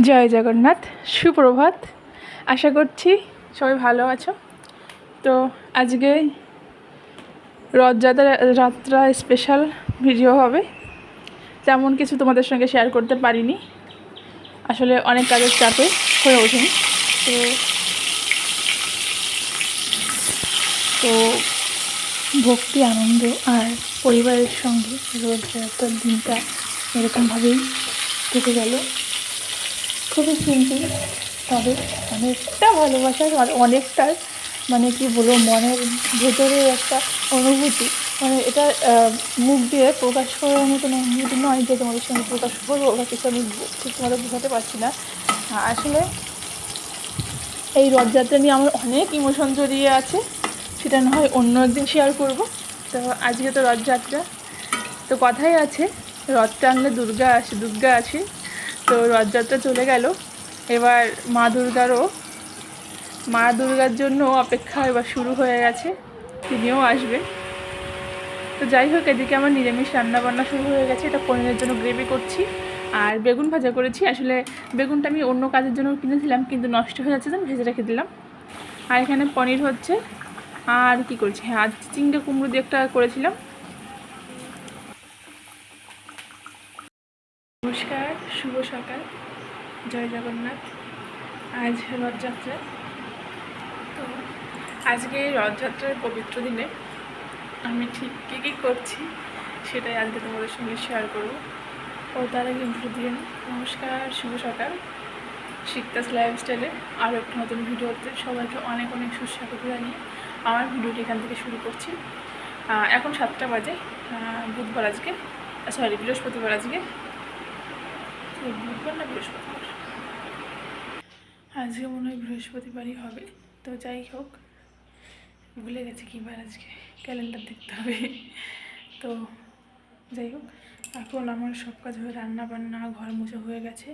জয় জগন্নাথ, সুপ্রভাত। আশা করছি সবাই ভালো আছো। তো আজকে রথযাত্রা স্পেশাল ভিডিও হবে। তেমন কিছু তোমাদের সঙ্গে শেয়ার করতে পারিনি, আসলে অনেক কাজের চাপে হয়ে ওঠেনি। তো তো ভক্তি, আনন্দ আর পরিবারের সঙ্গে রথযাত্রার দিনটা এরকমভাবেই কেটে গেল। খুবই সিম্পল, তবে অনেকটা ভালোবাসার আর অনেকটা কি বলবো, মনের ভেতরের একটা অনুভূতি। এটা মুখ দিয়ে প্রকাশ করার মতন অনুভূতি নয় যে তোমাদের সঙ্গে প্রকাশ করবো বা কিছু। আমি ঠিক তোমাদের বোঝাতে পারছি না। আসলে এই রথযাত্রা নিয়ে আমার অনেক ইমোশন জড়িয়ে আছে, সেটা না হয় অন্য একদিন শেয়ার করব। তো আজকে তো রথযাত্রা, তো কথাই আছে রথ টানলে দুর্গা আসে। তো রথযাত্রা চলে গেল, এবার মা দুর্গার জন্য অপেক্ষা এবার শুরু হয়ে গেছে, তিনিও আসবে। তো যাই হোক, এদিকে আমার নিরামিষ রান্নাবান্না শুরু হয়ে গেছে। এটা পনিরের জন্য গ্রেভি করছি আর বেগুন ভাজা করেছি। আসলে বেগুনটা আমি অন্য কাজের জন্য কিনেছিলাম, কিন্তু নষ্ট হয়ে যাচ্ছে, আমি ভেজে রেখে দিলাম। আর এখানে পনির হচ্ছে। আর কি করছি, আজ চিংড়ি কুমড়ো দিয়ে একটা করেছিলাম। নমস্কার, শুভ সকাল, জয় জগন্নাথ। আজ রথযাত্রা। তো আজকে রথযাত্রার পবিত্র দিনে আমি ঠিক কী করছি সেটাই আজকে তোমাদের সঙ্গে শেয়ার করবো। ও তার আগে ইন্ট্রো দিয়ে নমস্কার, শুভ সকাল। শিকতাস লাইফস্টাইলে আরও একটা নতুন ভিডিওতে সবাইকে অনেক অনেক সুস্বাগত জানিয়ে আমার ভিডিওটি এখান থেকে শুরু করছি। এখন 7টা বাজে, বুধবার আজকে, বৃহস্পতিবার আজকে। বুধবার না বৃহস্পতিবার, আজকে মনে হয় বৃহস্পতিবারই হবে। তো যাই হোক, ভুলে গেছি কী বার আজকে, ক্যালেন্ডার দেখতে হবে। তো যাই হোক, এখন আমার সব কাজ হয়ে রান্না বান্না ঘর মোছা হয়ে গেছে।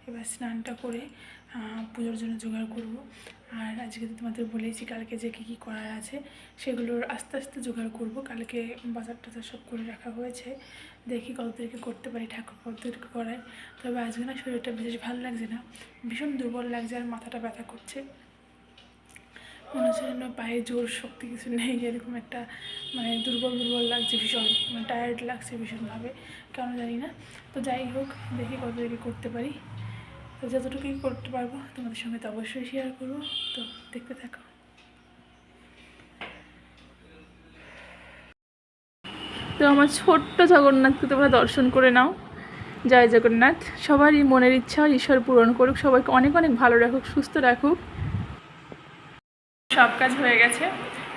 এবার স্নানটা করে পুজোর জন্য জোগাড় করব। আর আজকে তো তোমাদের বলেছি কালকে যে কী করার আছে সেগুলোর আস্তে আস্তে জোগাড় করব। কালকে বাজার টাজার সব করে রাখা হয়েছে, দেখি কত তারিখে করতে পারি, ঠাকুর কত তারিখে করায়। তবে আজকে না শরীরটা বিশেষ ভালো লাগছে না, ভীষণ দুর্বল লাগছে আর মাথাটা ব্যথা করছে। মনে হচ্ছে যেন পায়ে জোর শক্তি কিছু নেই, এরকম একটা দুর্বল লাগছে, ভীষণ টায়ার্ড লাগছে ভীষণভাবে, কেন জানি না। তো যাই হোক, দেখি কত দিকে করতে পারি। তো যতটুকুই করতে পারবো তোমাদের সঙ্গে তো অবশ্যই শেয়ার করবো। তো দেখতে থাকো। তো আমার ছোট্ট জগন্নাথকে তোমরা দর্শন করে নাও। জয় জগন্নাথ। সবারই মনের ইচ্ছা ঈশ্বর পূরণ করুক, সবাইকে অনেক অনেক ভালো রাখুক, সুস্থ রাখুক। সব কাজ হয়ে গেছে।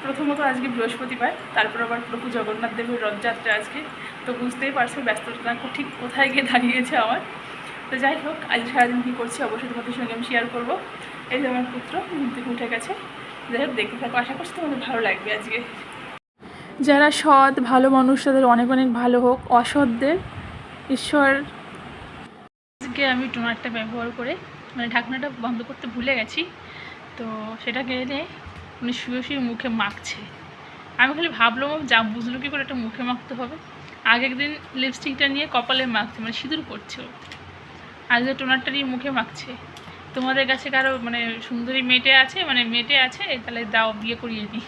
প্রথমত আজকে বৃহস্পতিবার, তারপর আবার প্রভু জগন্নাথ দেবের রথযাত্রা আজকে। তো বুঝতেই পারছো ব্যস্ততা ঠিক কোথায় গিয়ে দাঁড়িয়েছে আমার। তো যাই হোক, আজ সারাদিন কী করছি অবশ্যই তোমাদের সঙ্গে আমি শেয়ার করবো। এই যে আমার পুত্র ঘুম থেকে উঠে গেছে। যাই হোক, দেখতে থাকো, আশা করছি তোমাদের ভালো লাগবে আজকে। যারা সৎ ভালো মানুষ তাদের অনেক অনেক ভালো হোক, অসৎদের ঈশ্বর। আজকে আমি টোনারটা ব্যবহার করে ঢাকনাটা বন্ধ করতে ভুলে গেছি, তো সেটাকে এনে শুয়ে মুখে মাখছে। আমি খালি ভাবলাম যা বুঝলো কি করে একটা মুখে মাখতে হবে। আগের দিন লিপস্টিকটা নিয়ে কপালে মাখছে, সিঁদুর করছে ও, আজকে টোনারটা নিয়ে মুখে মাখছে। তোমাদের কাছে কারো সুন্দরী মেটে আছে তাহলে দাও, বিয়ে করিয়ে দিই।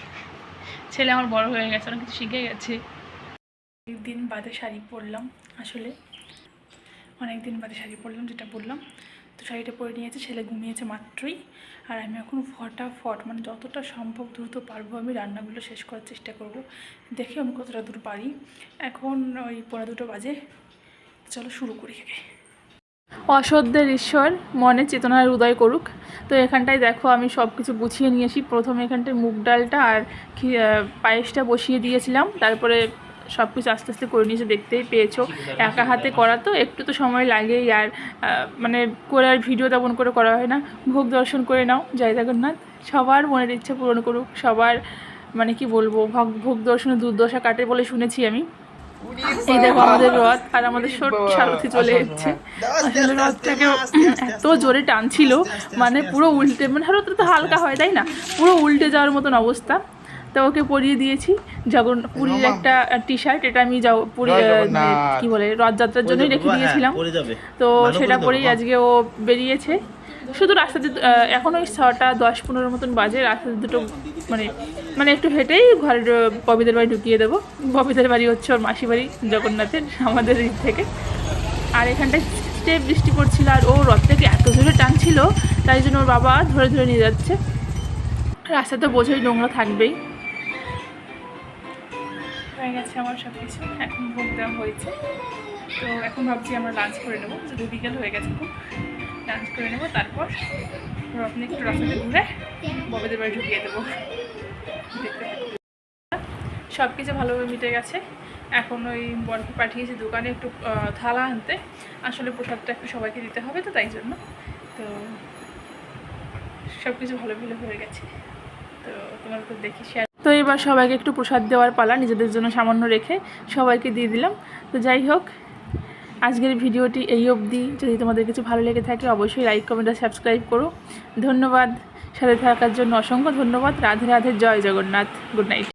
ছেলে আমার বড় হয়ে গেছে, অনেক কিছু শিখে গেছে। অনেকদিন বাদে শাড়ি পরলাম, আসলে অনেকদিন বাদে শাড়ি পরলাম, যেটা বললাম। তো শাড়িটা পরে নিয়েছে, ছেলে ঘুমিয়েছে মাত্রই। আর আমি এখন ফটাফট যতটা সম্ভব দ্রুত পারবো আমি রান্নাগুলো শেষ করার চেষ্টা করব। দেখি আমি কতটা দূর পারি। এখন ওই 1:15 বাজে, চলো শুরু করি। অসৎদের ঈশ্বর মনে চেতনার উদয় করুক। তো এখানটায় দেখো আমি সব কিছু গুছিয়ে নিয়েছি। প্রথমে এখানটায় মুগ ডালটা আর পায়েসটা বসিয়ে দিয়েছিলাম, তারপরে সব কিছু আস্তে আস্তে করে নিয়েছে, দেখতেই পেয়েছো। একা হাতে করা তো একটু তো সময় লাগেই, আর করে আর ভিডিও তেমন করে করা হয় না। ভোগ দর্শন করে নাও, জয় জগন্নাথ। সবার মনের ইচ্ছা পূরণ করুক, সবার কি বলবো, ভোগ দর্শনে দুর্দশা কাটে বলে শুনেছি আমি। এই দেখো আমাদের রথ, আর আমাদের ছোট্ট সারথি চলে এসেছে। আসলে রথটাকে এত জোরে টানছিল, পুরো উল্টে, সারথিটা তো হালকা হয় তাই না, পুরো উল্টে যাওয়ার মতন অবস্থা। তো ওকে পরিয়ে দিয়েছি পুরীর একটা টি শার্ট, এটা আমি পুরী কী বলে রথযাত্রার জন্যই রেখে দিয়েছিলাম। তো সেটা পরেই আজকে ও বেরিয়েছে। শুধু রাস্তাতে এখন ওই 6:10-15 মতন বাজে, রাস্তাতে দুটো মানে একটু হেঁটেই ঘরের ববিদের বাড়ি ঢুকিয়ে দেবো। ববিদের বাড়ি হচ্ছে ওর মাসি বাড়ি জগন্নাথের, আমাদের দিক থেকে। আর এখানটায় স্টেপ বৃষ্টি পড়ছিল, আর ও রথটাকে এত জোরে টানছিল, তাই জন্য ওর বাবা ধরে ধরে নিয়ে যাচ্ছে। রাস্তাতে বোঝাই নোংরা থাকবেই। হয়ে গেছে আমার সব কিছু, এখন ভোগ দেওয়া হয়েছে। তো এখন ভাবছি আমরা লাঞ্চ করে নেবো, যদি বিকেল হয়ে গেছে খুব, লাঞ্চ করে নেবো। তারপর আপনি একটু রাস্তাতে ঘুরে ববিদের বাড়ি ঢুকিয়ে দেবো। দেখতে সব কিছু ভালোভাবে মিটে গেছে। এখন ওই বরকে পাঠিয়েছি দোকানে একটু থালা আনতে, আসলে প্রসাদটা একটু সবাইকে দিতে হবে, তো তাই জন্য। তো সব কিছু ভালো হয়ে গেছে। তো তোমাদের দেখি শেয়ার। তো এবার সবাইকে একটু প্রসাদ দেওয়ার পালা, নিজেদের জন্য সামান্য রেখে সবাইকে দিয়ে দিলাম। তো যাই হোক, আজকের ভিডিওটি এই অবধি। যদি তোমাদের কিছু ভালো লেগে থাকে অবশ্যই লাইক, কমেন্ট আর সাবস্ক্রাইব করো। ধন্যবাদ, সাথে থাকার জন্য অসংখ্য ধন্যবাদ। রাধে রাধে, জয় জগন্নাথ, গুড নাইট।